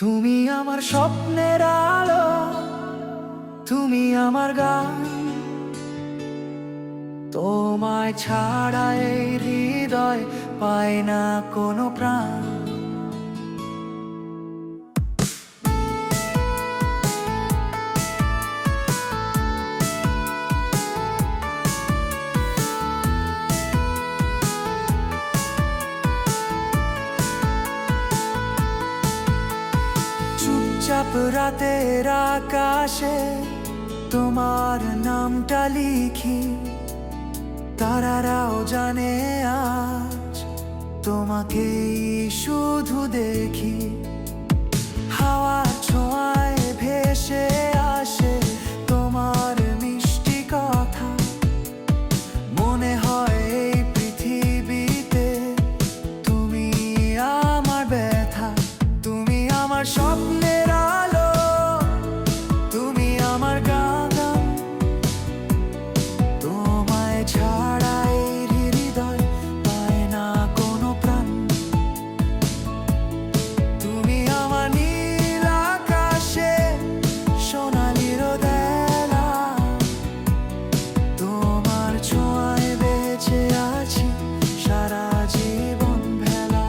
তুমি আমার স্বপ্নের আলো, তুমি আমার গান। তোমায় ছাড়া এই হৃদয় পায় না কোনো প্রাণ। চুপচাপ রাতের আকাশে তোমার নামটা লিখি, তারারাও জানে আজ তোমাকেই শুধু দেখি। হাওয়ার ছোঁয়ায় ভেসে আসে তোমার মিষ্টি কথা, মনে হয় এই পৃথিবীতে তুমি আমার ব্যথা। তুমি আমার স্বপ্নের আলো, তুমি আমার গান। তোমায় ছাড়া এই হৃদয় পায় না কোনো প্রাণ। তুমি আমার নীল আকাশে সোনালি রোদেলা, তোমার ছোঁয়ায় বেঁচে আছি সারা জীবন ভেলা।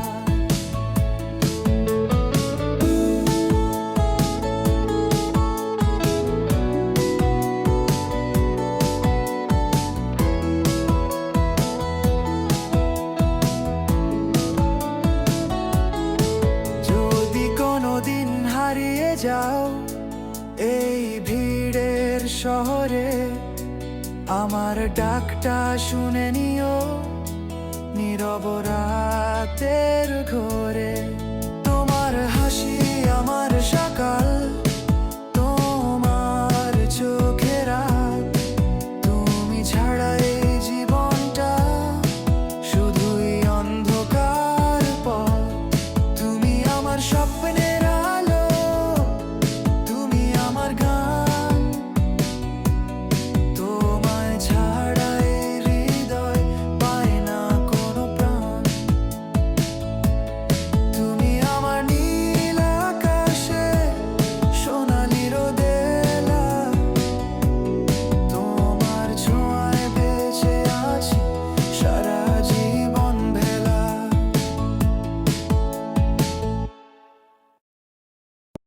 যদি কোনোদিন হারিয়ে যাও এই ভিড়ের শহরে, আমার ডাকটা শুনে নিও নীরব রাতের ঘোরে।